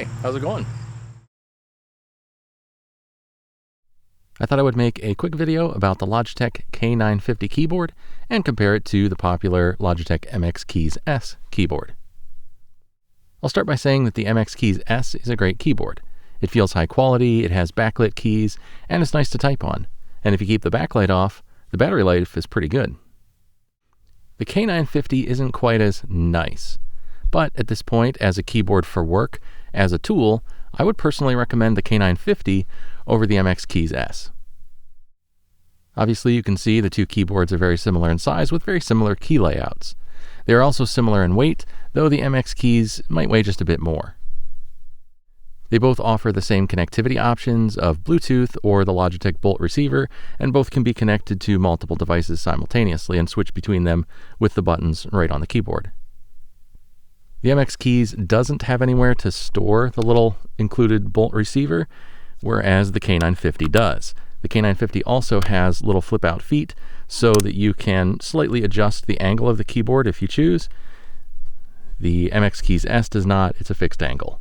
Hi, how's it going? I thought I would make a quick video about the Logitech K950 keyboard and compare it to the popular Logitech MX Keys S keyboard. I'll start by saying that the MX Keys S is a great keyboard. It feels high quality, it has backlit keys, and it's nice to type on. And if you keep the backlight off, the battery life is pretty good. The K950 isn't quite as nice, but at this point, as a keyboard for work, as a tool, I would personally recommend the K950 over the MX Keys S. Obviously, you can see the two keyboards are very similar in size with very similar key layouts. They are also similar in weight, though the MX Keys might weigh just a bit more. They both offer the same connectivity options of Bluetooth or the Logitech Bolt receiver, and both can be connected to multiple devices simultaneously and switch between them with the buttons right on the keyboard. The MX Keys doesn't have anywhere to store the little included Bolt receiver, whereas the K950 does. The K950 also has little flip-out feet so that you can slightly adjust the angle of the keyboard if you choose. The MX Keys S does not, it's a fixed angle.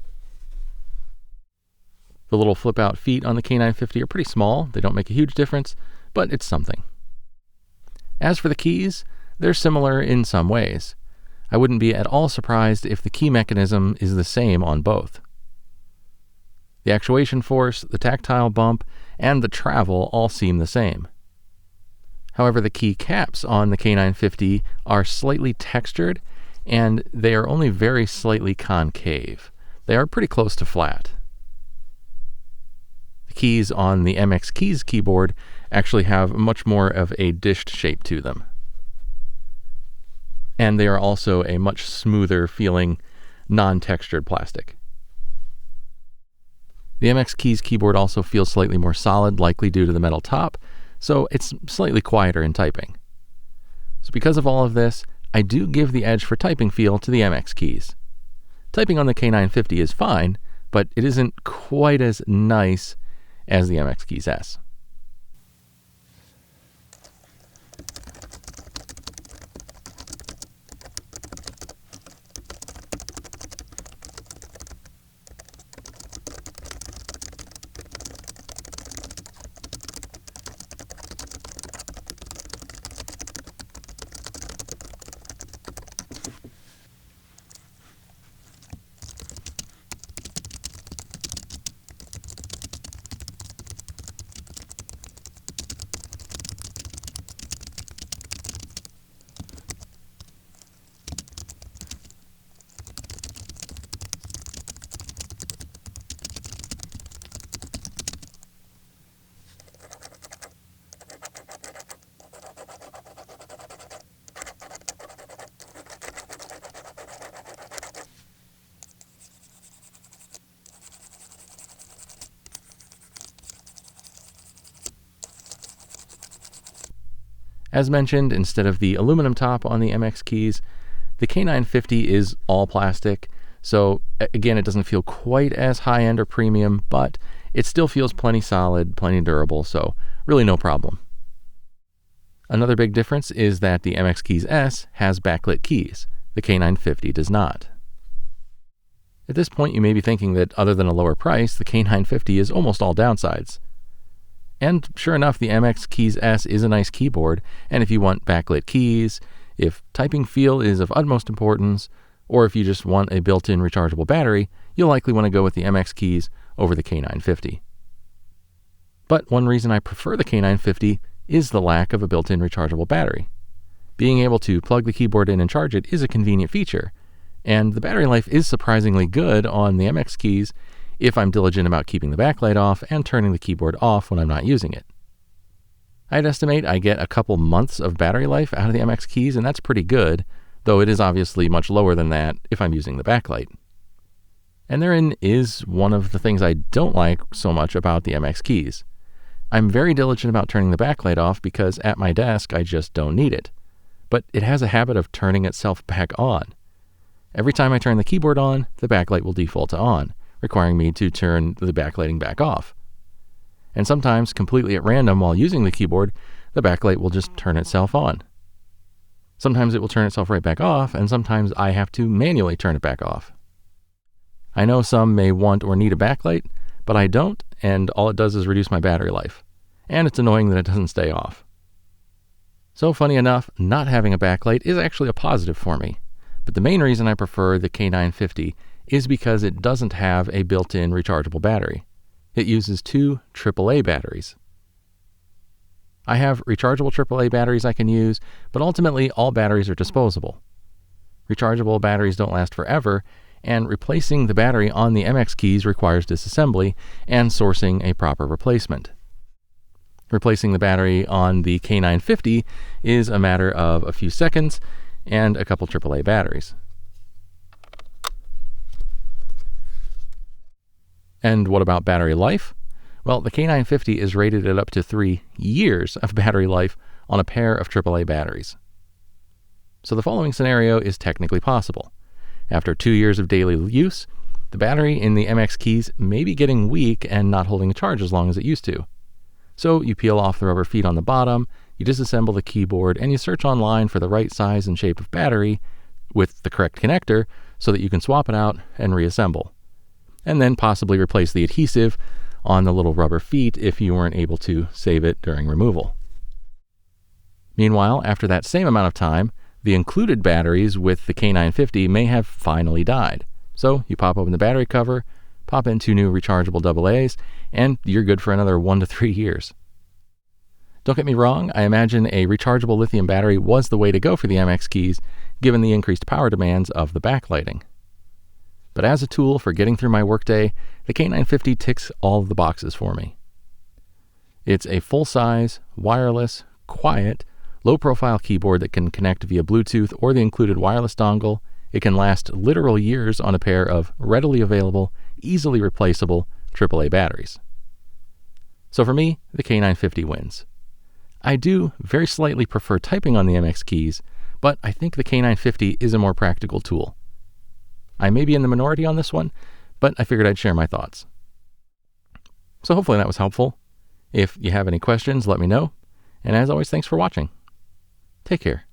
The little flip-out feet on the K950 are pretty small. They don't make a huge difference, but it's something. As for the keys, they're similar in some ways. I wouldn't be at all surprised if the key mechanism is the same on both. The actuation force, the tactile bump, and the travel all seem the same. However, the key caps on the K950 are slightly textured, and they are only very slightly concave. They are pretty close to flat. The keys on the MX Keys keyboard actually have much more of a dished shape to them. And they are also a much smoother feeling, non-textured plastic. The MX Keys keyboard also feels slightly more solid, likely due to the metal top, so it's slightly quieter in typing. So because of all of this, I do give the edge for typing feel to the MX Keys. Typing on the K950 is fine, but it isn't quite as nice as the MX Keys S. As mentioned, instead of the aluminum top on the MX Keys, the K950 is all plastic, so again, it doesn't feel quite as high-end or premium, but it still feels plenty solid, plenty durable, so really no problem. Another big difference is that the MX Keys S has backlit keys. The K950 does not. At this point, you may be thinking that other than a lower price, the K950 is almost all downsides. And sure enough, the MX Keys S is a nice keyboard, and if you want backlit keys, if typing feel is of utmost importance, or if you just want a built-in rechargeable battery, you'll likely want to go with the MX Keys over the K950. But one reason I prefer the K950 is the lack of a built-in rechargeable battery. Being able to plug the keyboard in and charge it is a convenient feature, and the battery life is surprisingly good on the MX Keys if I'm diligent about keeping the backlight off and turning the keyboard off when I'm not using it. I'd estimate I get a couple months of battery life out of the MX Keys, and that's pretty good, though it is obviously much lower than that if I'm using the backlight. And therein is one of the things I don't like so much about the MX Keys. I'm very diligent about turning the backlight off because at my desk I just don't need it. But it has a habit of turning itself back on. Every time I turn the keyboard on, the backlight will default to on, requiring me to turn the backlighting back off. And sometimes, completely at random while using the keyboard, the backlight will just turn itself on. Sometimes it will turn itself right back off, and sometimes I have to manually turn it back off. I know some may want or need a backlight, but I don't, and all it does is reduce my battery life. And it's annoying that it doesn't stay off. So funny enough, not having a backlight is actually a positive for me. But the main reason I prefer the K950 is because it doesn't have a built-in rechargeable battery. It uses 2 AAA batteries. I have rechargeable AAA batteries I can use, but ultimately all batteries are disposable. Rechargeable batteries don't last forever, and replacing the battery on the MX keys requires disassembly and sourcing a proper replacement. Replacing the battery on the K950 is a matter of a few seconds and a couple AAA batteries. And what about battery life? Well, the K950 is rated at up to 3 years of battery life on a pair of AAA batteries. So the following scenario is technically possible. After 2 years of daily use, the battery in the MX keys may be getting weak and not holding a charge as long as it used to. So you peel off the rubber feet on the bottom, you disassemble the keyboard, and you search online for the right size and shape of battery with the correct connector so that you can swap it out and reassemble. And then possibly replace the adhesive on the little rubber feet if you weren't able to save it during removal. Meanwhile, after that same amount of time, the included batteries with the K950 may have finally died. So you pop open the battery cover, pop in 2 new rechargeable AA's, and you're good for another 1 to 3 years. Don't get me wrong, I imagine a rechargeable lithium battery was the way to go for the MX keys, given the increased power demands of the backlighting. But as a tool for getting through my workday, the K950 ticks all of the boxes for me. It's a full-size, wireless, quiet, low-profile keyboard that can connect via Bluetooth or the included wireless dongle. It can last literal years on a pair of readily available, easily replaceable AAA batteries. So for me, the K950 wins. I do very slightly prefer typing on the MX keys, but I think the K950 is a more practical tool. I may be in the minority on this one, but I figured I'd share my thoughts. So hopefully that was helpful. If you have any questions, let me know. And as always, thanks for watching. Take care.